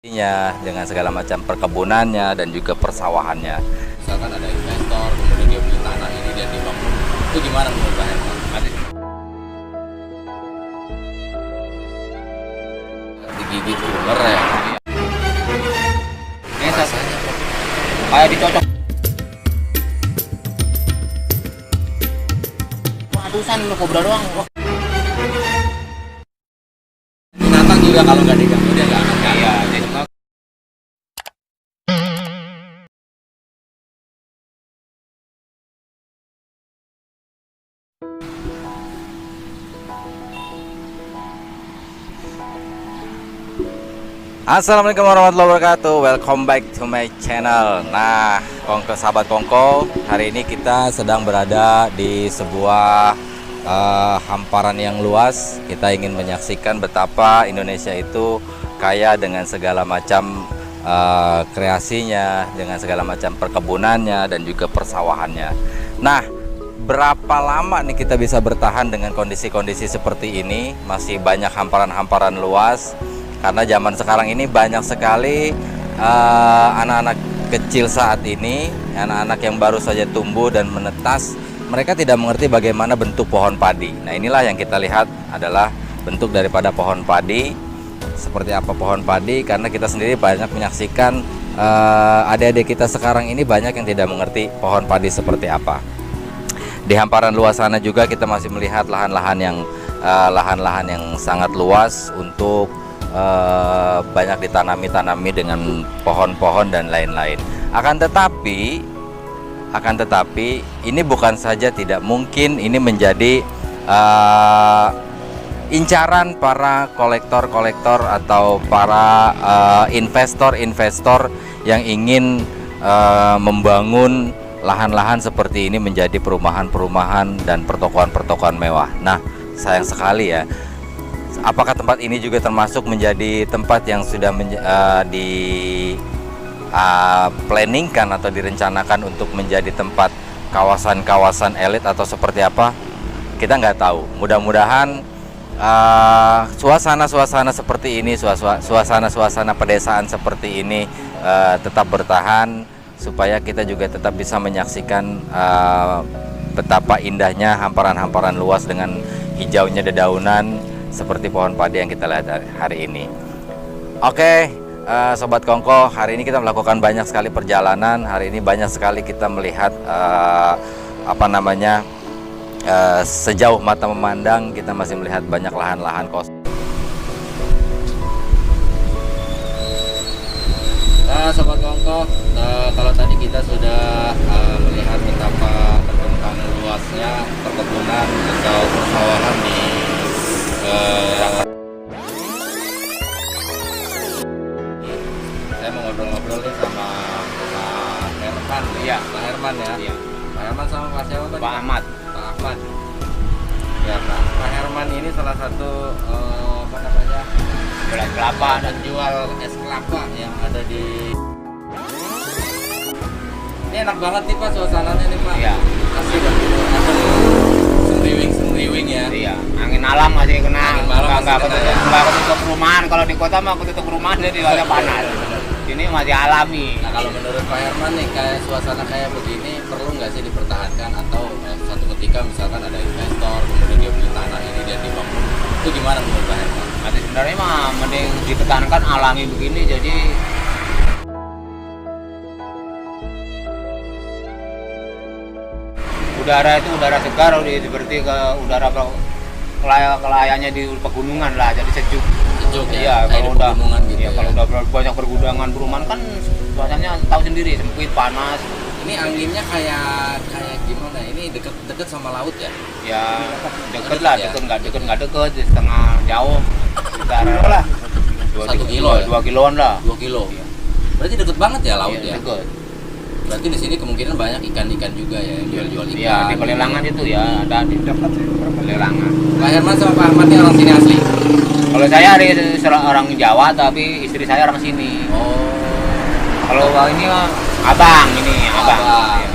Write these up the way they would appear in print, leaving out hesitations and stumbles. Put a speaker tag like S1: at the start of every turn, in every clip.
S1: Dengan segala macam perkebunannya dan juga persawahannya.
S2: Misalkan ada investor, kemudian dia beli tanah ini dan dibangun, itu gimana menurut Pak Herman? Digigit ular ya?
S3: Ini rasanya kayak dicocok. Ratusan lo kobra doang.
S2: Binatang juga kalau nggak diganggu dia nggak akan kaya.
S3: Iya, jadi
S1: Assalamualaikum warahmatullahi wabarakatuh. Welcome back to my channel. Nah, sahabat Kongko, hari ini kita sedang berada di sebuah hamparan yang luas. Kita ingin menyaksikan betapa Indonesia itu kaya dengan segala macam kreasinya, dengan segala macam perkebunannya dan juga persawahannya. Nah, berapa lama nih kita bisa bertahan dengan kondisi-kondisi seperti ini? Masih banyak hamparan-hamparan luas. Karena zaman sekarang ini banyak sekali anak-anak kecil saat ini, anak-anak yang baru saja tumbuh dan menetas, mereka tidak mengerti bagaimana bentuk pohon padi. Nah, inilah yang kita lihat adalah bentuk daripada pohon padi. Seperti apa pohon padi, karena kita sendiri banyak menyaksikan adik-adik kita sekarang ini banyak yang tidak mengerti pohon padi seperti apa. Di hamparan luas sana juga kita masih melihat lahan-lahan yang sangat luas untuk banyak ditanami dengan pohon-pohon dan lain-lain. Akan tetapi ini bukan saja tidak mungkin, ini menjadi incaran para kolektor-kolektor atau para investor-investor yang ingin membangun lahan-lahan seperti ini menjadi perumahan-perumahan dan pertokoan-pertokoan mewah. Nah, sayang sekali ya. Apakah tempat ini juga termasuk menjadi tempat yang sudah planningkan atau direncanakan untuk menjadi tempat kawasan-kawasan elit atau seperti apa? Kita nggak tahu. Mudah-mudahan suasana-suasana seperti ini, suasana-suasana pedesaan seperti ini tetap bertahan, supaya kita juga tetap bisa menyaksikan betapa indahnya hamparan-hamparan luas dengan hijaunya dedaunan seperti pohon padi yang kita lihat hari ini. Oke, Sobat Kongko, hari ini kita melakukan banyak sekali perjalanan. Hari ini banyak sekali kita melihat sejauh mata memandang, kita masih melihat banyak lahan-lahan kosong.
S2: Nah, Sobat Kongko, kalau tadi kita sudah melihat betapa terbentang luasnya perkebunan atau persawahan di saya mau ngobrol-ngobrol nih sama Pak Herman.
S3: Iya,
S2: Pak Herman ya.
S3: Iya.
S2: Pak Herman sama Pak siapa tadi?
S3: Pak Ahmad.
S2: Pak Ahmad. Ya, Pak Herman ini salah satu
S3: Jualan kelapa dan
S2: jual es kelapa yang ada di. Ini enak banget nih Pak suasananya nih Pak.
S3: Iya.
S2: Asli Pak. Semriwing ya.
S3: Iya, angin alam masih kena.
S2: Angin malam masih kena ya.
S3: Nggak ketutup perumahan. Kalau di kota mah ketutup perumahan jadi agak panas. Ini masih alami.
S2: Nah, kalau menurut Pak Herman nih, kayak suasana kayak begini perlu nggak sih dipertahankan, atau suatu ketika misalkan ada investor kemudian dia beli tanah ini dan dibangun, itu gimana menurut Pak Herman?
S3: Nanti sebenarnya mah mending dipertahankan alami begini, jadi udara itu udara segar, seperti ke udara kelayannya di pegunungan lah, jadi sejuk.
S2: Sejuk ya,
S3: Iya,
S2: kayak
S3: kalau
S2: di
S3: udah
S2: pegunungan gitu ya.
S3: kalau udah banyak pergudangan perumahan kan suasananya tahu sendiri, sempit, panas.
S2: Ini anginnya kayak gimana? Ini deket sama laut ya?
S3: Ya deket
S2: Deket
S3: lah,
S2: ya?
S3: deket nggak deket, di setengah jauh, sekitar lah
S2: 1 kilo ya?
S3: 2 kiloan lah.
S2: 2 kilo.
S3: Iya.
S2: Berarti deket banget ya laut
S3: Iya,
S2: ya?
S3: deket.
S2: Berarti di sini kemungkinan banyak ikan-ikan juga ya, yang jual-jual ikan.
S3: Iya, di pelelangan itu ya ada di dekat pelelangan.
S2: Pak Herman sama Pak Ahmad ini orang sini asli?
S3: Kalau saya dari orang Jawa, tapi istri saya orang sini.
S2: Oh.
S3: Kalau ini abang.
S2: Abang.
S3: Iya.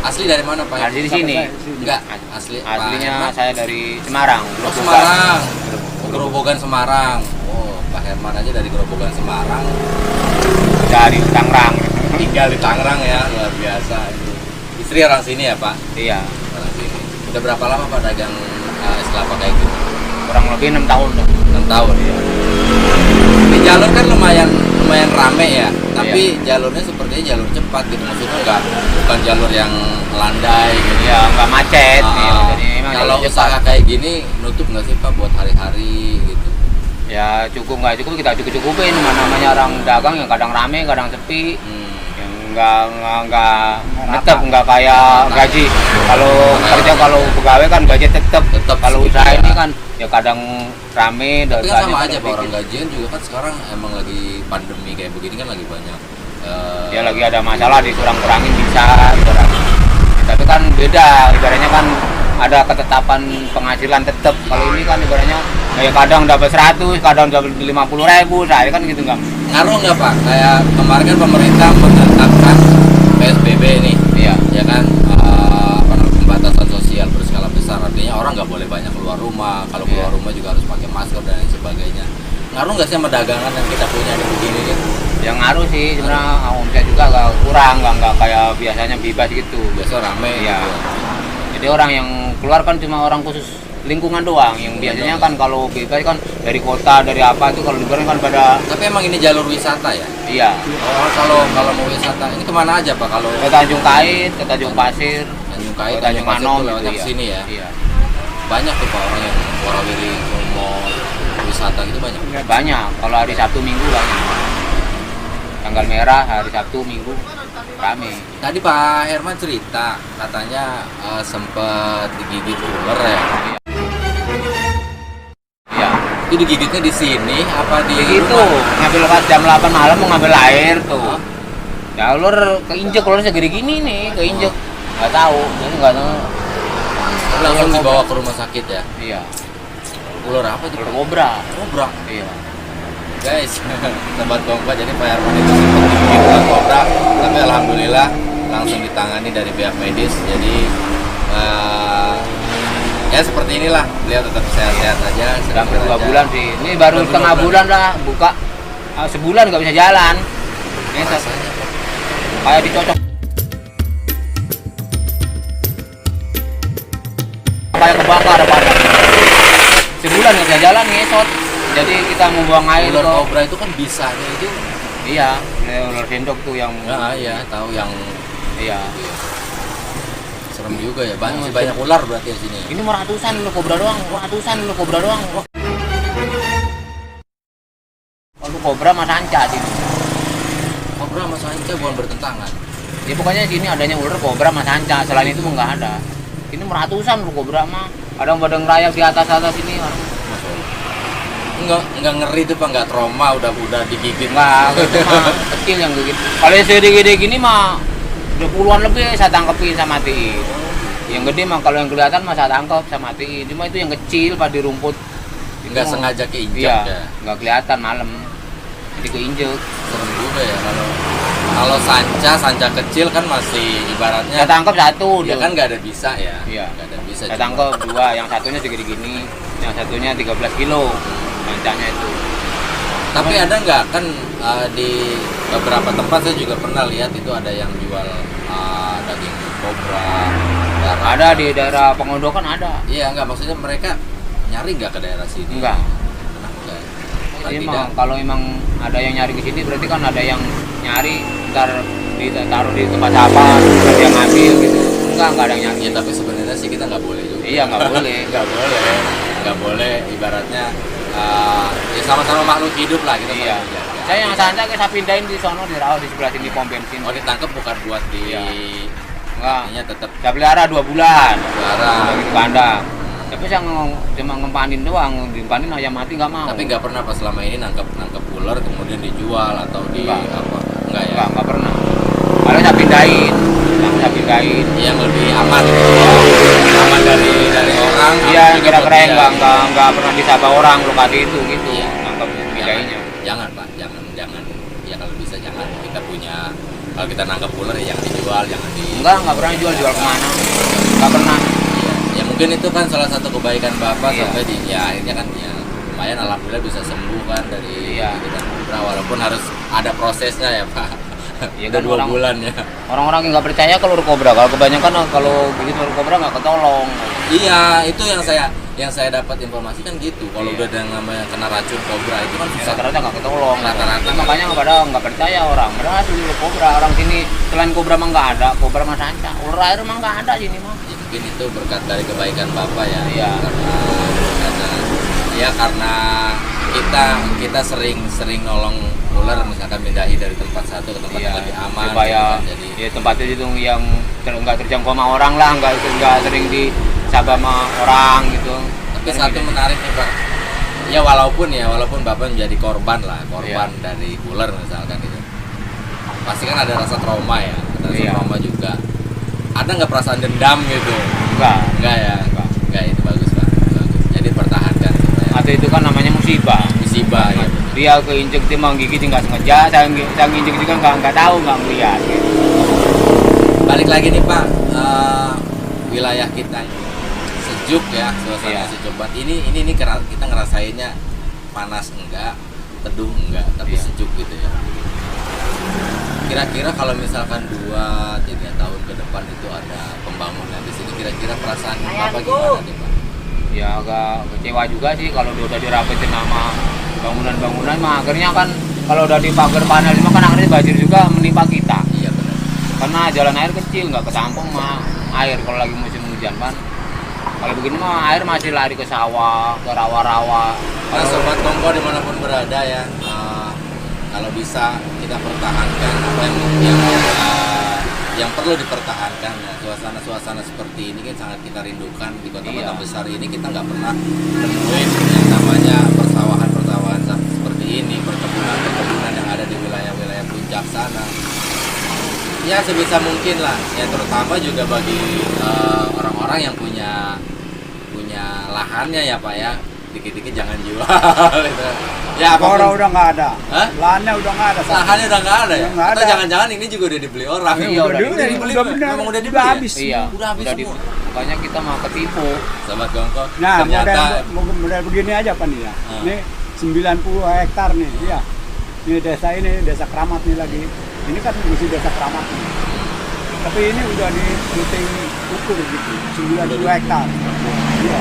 S2: Asli dari mana Pak?
S3: Asli di sini.
S2: Enggak, asli.
S3: Aslinya
S2: Pak Herman?
S3: saya dari Semarang.
S2: Oh, Semarang. Gerobogan Semarang. Oh, Pak Herman aja dari Grobogan Semarang
S3: dari Tangerang.
S2: tinggal di Tangerang ya, luar biasa itu. Istri orang sini ya Pak?
S3: Iya,
S2: Orang sini. Udah berapa lama Pak dagang es kelapa kayak gitu?
S3: kurang lebih 6 tahun tuh.
S2: 6 tahun ya. Di jalur kan lumayan rame ya, tapi jalurnya sepertinya jalur cepat gitu, maksudnya bukan jalur yang landai gitu.
S3: Ya nggak macet.
S2: Ah,
S3: Iya, jadi memang
S2: kalau
S3: jalur
S2: usaha
S3: cepat.
S2: kayak gini nutup nggak sih Pak buat hari-hari gitu?
S3: Ya cukup nggak cukup kita cukupin. Namanya orang dagang yang kadang rame, kadang sepi. Yang nggak tetap nggak kayak gaji. Kalau kerja kalau pegawai kan gaji tetap.
S2: Tetap
S3: Kalau
S2: segitu
S3: usaha
S2: ya.
S3: ini kan ya kadang rame.
S2: Tapi kan sama aja Pak,
S3: sedikit.
S2: orang gajian juga kan sekarang emang lagi pandemi kayak begini kan lagi banyak.
S3: Ya lagi ada masalah dikurang-kurangin bisa kurangin. Tapi kan beda, ibaratnya kan ada ketetapan penghasilan tetap. Kalau ini kan ibaratnya kayak kadang dapat 100, kadang dapat 50.000, saya kan gitu nggak.
S2: Ngaruh nggak Pak? Kayak kemarin kan pemerintah menetapkan PSBB nih,
S3: Iya.
S2: ya kan pembatasan sosial berskala besar. Artinya orang nggak boleh banyak keluar rumah. Kalau keluar rumah juga harus pakai masker dan lain sebagainya. Ngaruh nggak sih sama dagangan yang kita punya di begini nih?
S3: Yang ngaruh sih sebenarnya omset juga agak kurang, nggak kayak biasanya bebas gitu.
S2: Biasa rame.
S3: Iya.
S2: Gitu.
S3: Jadi orang yang keluar kan cuma orang khusus lingkungan doang. Yang biasanya kan kalau bebas kan dari kota, dari apa itu kalau liburan kan pada
S2: Tapi emang ini jalur wisata ya?
S3: iya.
S2: Oh, kalau mau wisata ini kemana aja Pak? Kalau
S3: Ke Tanjung Kait, ke Tanjung Pasir,
S2: Tanjung
S3: ke
S2: Kait,
S3: Tanjung
S2: Pasir
S3: Manom
S2: tuh lewatnya ke
S3: iya.
S2: sini ya.
S3: Iya.
S2: Banyak tuh Pak orang yang warawiri mau wisata gitu banyak.
S3: Banyak. Kalau hari Sabtu Minggu banyak. Tanggal merah hari Sabtu Minggu rame.
S2: Tadi Pak Herman cerita katanya sempet digigit ular ya.
S3: Iya.
S2: Itu digigitnya di sini apa di
S3: Gitu.
S2: rumah?
S3: Ngambil pas jam 8 malam mau ngambil air tuh. Ya ular keinjek, ular segede gini nih, keinjek. Nggak tahu, jadi nggak tahu.
S2: Langsung dibawa ke rumah sakit ya.
S3: Iya.
S2: Ular apa tuh?
S3: Ular kobra.
S2: Kobra.
S3: Iya.
S2: Guys, tempat kompa jadi Pak Herman itu sempat digigit ular kobra, tapi alhamdulillah langsung ditangani dari pihak medis. Jadi ya seperti inilah, beliau tetap sehat-sehat aja.
S3: Udah hampir 2
S2: aja.
S3: bulan sih. Ini baru
S2: Udah
S3: setengah
S2: 2
S3: bulan lah buka. Sebulan nggak bisa jalan. Ini
S2: Rasanya Pak.
S3: kayak dicocok. Kayak kebakar badan. Sebulan nggak bisa jalan ngesot. Jadi kita mau buang air
S2: Ular
S3: kok.
S2: kobra itu kan bisanya itu
S3: Iya, ini ular sendok tuh yang
S2: ya tahu yang
S3: iya.
S2: serem juga ya. Masih banyak ular berarti di sini.
S3: Ini mah ratusan ular kobra doang, ratusan ular kobra doang. Kalau kobra mas sanca sini.
S2: Kobra sama sanca bukan bertentangan.
S3: Ya pokoknya sini adanya ular kobra mas sanca, selain itu mah nggak ada. Ini mah ratusan ular kobra mah. Kadang pada ngerayap di atas ini.
S2: Enggak ngeri tuh Pak, enggak trauma udah digigit.
S3: Enggak, itu mah kecil yang gitu. Kalau yang segede-gede gini mah udah puluhan lebih saya tangkepin sama matiin. Yang gede mah kalau yang kelihatan mah saya tangkep sama matiin. Cuma itu yang kecil pada di rumput.
S2: Enggak
S3: Itu,
S2: sengaja keinjak
S3: iya,
S2: ya.
S3: nggak kelihatan malam. Jadi keinjek.
S2: Serem juga ya kalau sanca kecil kan masih ibaratnya
S3: Saya tangkep satu.
S2: ya
S3: tuh.
S2: kan nggak ada bisa ya.
S3: Iya.
S2: Nggak ada bisa.
S3: Saya
S2: cuma-
S3: tangkep 2, yang satunya segede gini, yang satunya 13 kilo. Sancanya itu.
S2: Tapi ada nggak kan di beberapa tempat saya juga pernah lihat itu ada yang jual daging kobra. darah.
S3: Ada di daerah Pengondokan ada.
S2: Iya enggak, maksudnya mereka nyari nggak ke daerah sini?
S3: Enggak.
S2: Kenapa enggak? Kalau
S3: Jadi
S2: tidak,
S3: emang kalau emang ada yang nyari ke sini berarti kan ada yang nyari ntar ditaruh di tempat sampah terus dia ngambil gitu. Enggak ada yang nyari.
S2: ya tapi sebenarnya sih kita nggak boleh juga.
S3: Iya nggak boleh.
S2: nggak boleh ibaratnya ya sama-sama makhluk hidup lah kita.
S3: Iya.
S2: saling menjaga.
S3: Saya yang santai saya pindahin di sono di Rawa di sebelah sini pom bensin.
S2: Oh ditangkap bukan buat di
S3: Iya. Enggak.
S2: artinya tetap
S3: Saya pelihara 2 bulan.
S2: juara.
S3: Lagi di kandang. Tapi saya cuma ngempanin doang, dimpanin ayam mati nggak mau.
S2: Tapi nggak pernah pas selama ini nangkep ular kemudian dijual atau di
S3: Enggak.
S2: apa? Enggak ya.
S3: nggak pernah. Kalau saya pindahin, saya pindahin.
S2: Yang lebih aman. Aman dari orang.
S3: Iya,
S2: aman juga
S3: kira-kira
S2: buat
S3: yang
S2: dia.
S3: nggak pernah disapa orang lokasi itu gitu.
S2: Iya.
S3: Nangkep pindahinnya.
S2: Jangan Pak, jangan ya kalau bisa jangan. Kita punya kalau kita nangkep ular ya jangan dijual, jangan di.
S3: Nggak pernah jual kemana. Nggak pernah.
S2: Iya. Ya mungkin itu kan salah satu kebaikan Bapak
S3: Iya.
S2: sampai di ya akhirnya kan ya lumayan alhamdulillah bisa sembuh kan dari
S3: Iya.
S2: gigitan kobra, walaupun harus ada prosesnya ya Pak.
S3: Iya
S2: Udah
S3: kan,
S2: 2 bulan ya.
S3: orang-orang yang nggak percaya kalau ular kobra, kalau kebanyakan kalau begitu ular kobra nggak ketolong.
S2: Iya, itu yang saya dapat informasi kan gitu. Kalau
S3: Iya.
S2: udah ada yang namanya kena racun kobra itu kan susah.
S3: Rata-rata nggak ketolong.
S2: Rata-rata
S3: Makanya nggak percaya orang. Padahal dulu kobra orang sini selain kobra mah nggak ada, kobra mah sanca. Ular air mah nggak ada sini mah.
S2: Ya, mungkin itu berkat dari kebaikan Bapak ya.
S3: Iya.
S2: Karena kita sering nolong ular, misalkan pindahi dari tempat satu ke tempat yang lebih aman
S3: supaya
S2: gitu kan. Jadi
S3: ya tempatnya itu yang nggak terjangkau sama orang lah, nggak sering disaba sama orang gitu.
S2: tapi
S3: Kan
S2: satu
S3: gitu.
S2: menarik nih Pak. Ya walaupun Bapak menjadi korban
S3: Iya.
S2: dari ular misalkan gitu. Pasti kan ada rasa trauma ya, ada rasa
S3: Iya.
S2: trauma juga. Ada nggak perasaan dendam gitu?
S3: Enggak.
S2: Enggak ya? Enggak, itu bagus Pak. Bagus. Jadi pertahankan supaya
S3: Atau itu kan namanya musibah.
S2: musibah gitu.
S3: Dia keinjek dia menggigit nggak sengaja, saya nginjek juga nggak tahu, nggak melihat. Gitu.
S2: Balik lagi nih Pak, wilayah kita ini sejuk ya, suasana
S3: Iya.
S2: sejuk banget. Ini kita ngerasainnya panas enggak, teduh enggak, tapi
S3: Iya.
S2: sejuk gitu ya. Kira-kira kalau misalkan 2-3 tahun ke depan itu ada pembangunan di sini, kira-kira perasaan Bapak gimana nih Pak?
S3: Ya agak kecewa juga sih kalau udah dirapitin sama bangunan-bangunan mah akhirnya kan kalau udah dipagar panel mah kan akhirnya banjir juga menimpa kita.
S2: Iya benar.
S3: Karena jalan air kecil nggak ketampung mah air kalau lagi musim hujan kan. Kalau begini mah air masih lari ke sawah, ke rawa-rawa.
S2: Nah, sobat Kongko dimanapun berada ya, kalau bisa kita pertahankan apa yang perlu dipertahankan ya. Suasana seperti ini kan sangat kita rindukan di kota-kota
S3: Iya.
S2: besar ini. Kita nggak pernah nemuin yang namanya persawahan seperti ini, perkebunan yang ada di wilayah-wilayah puncak sana. Ya sebisa mungkin lah, ya terutama juga bagi orang-orang yang punya lahannya ya Pak ya, dikit-dikit jangan jual gitu. Ya
S4: Orang udah nggak ada,
S2: Hah?
S4: lahannya udah nggak ada.
S2: lahannya udah nggak ada ya?
S4: Udah nggak
S2: Atau
S4: ada.
S2: jangan-jangan ini juga udah dibeli orang?
S3: Iya, udah
S2: dibeli.
S4: udah benar,
S2: Memang udah dibeli
S4: udah
S2: ya?
S4: habis.
S3: Iya,
S2: Udah habis semua.
S3: makanya kita mah ketipu.
S2: Sobat Kongko,
S4: Nah,
S2: ternyata
S4: model begini aja Pak nih ya.
S2: Ah.
S4: Ini 90 hektar nih, iya. Ini desa Keramat nih lagi. Ini kan mesti desa Keramat nih. Tapi ini udah dihitung ukur gitu, 90 hektar. Iya.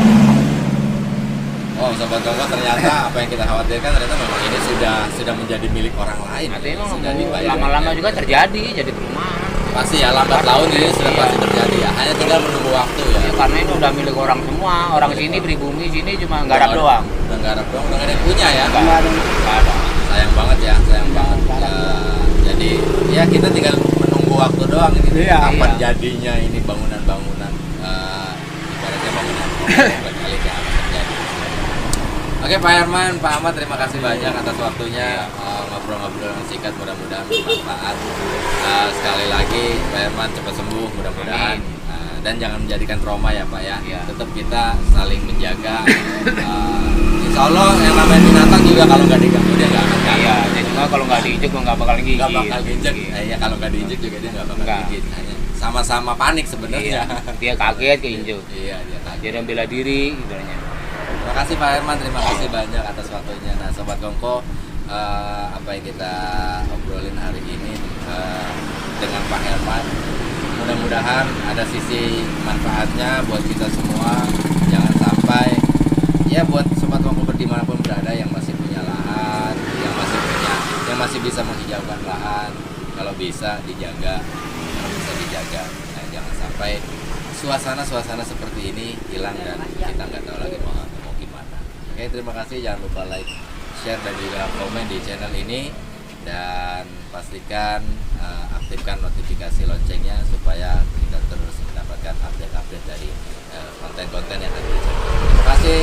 S2: oh Sobat Kongko, ternyata apa yang kita khawatirkan ternyata memang ini sudah menjadi milik orang lain.
S3: Nanti emang
S2: Sudah dibayar.
S3: lama-lama juga terjadi jadi perumahan.
S2: Pasti ya, lambat laun ini sudah
S3: Iya.
S2: pasti terjadi ya. Hanya tinggal menunggu waktu ya.
S3: Ya, karena ini udah milik orang semua. Orang sini pribumi sini cuma garap doang.
S2: Udah garap doang, udah nggak ada yang punya ya.
S4: Nggak ada.
S3: Nggak ada.
S2: Sayang banget ya, sayang banget.
S4: garap
S2: Ya, jadi ya kita tinggal menunggu waktu doang ini.
S4: Iya,
S2: Kapan
S3: iya.
S2: jadinya ini bangunan-bangunan ibaratnya bangunan kali yang akan terjadi. Oke Pak Herman, Pak Ahmad, terima kasih banyak atas waktunya. Ngobrol-ngobrol yang singkat, mudah-mudahan bermanfaat. Sekali lagi Pak Herman cepat sembuh mudah-mudahan. Dan jangan menjadikan trauma ya Pak ya.
S3: Iya.
S2: Tetap kita saling menjaga. Insya Allah yang namanya binatang juga kalau nggak diganggu dia nggak akan ganggu.
S3: Iya, jadi juga kalau nggak diinjek nggak bakal gigit.
S2: Nggak bakal ginjek. Ya kalau nggak diinjek juga dia nggak bakal
S3: Nggak.
S2: gigit. Hanya sama-sama panik sebenarnya.
S3: Iya, dia kaget keinjek.
S2: Iya, dia kaget.
S3: Dia bela diri, ibaratnya.
S2: Terima kasih Pak Herman, terima kasih banyak atas waktunya. Nah Sobat Kongko, apa yang kita obrolin hari ini dengan Pak Herman, mudah-mudahan ada sisi manfaatnya buat kita semua. Jangan sampai ya buat Sobat Kongko dimanapun berada yang masih punya lahan, yang masih bisa menghijaukan lahan, kalau bisa dijaga, Nah, jangan sampai suasana seperti ini hilang dan kita nggak tahu lagi mau gimana. Oke, terima kasih, jangan lupa like, share dan juga komen di channel ini, dan pastikan aktifkan notifikasi loncengnya supaya kita terus mendapatkan update-update dari konten-konten yang akan kita. Terima kasih.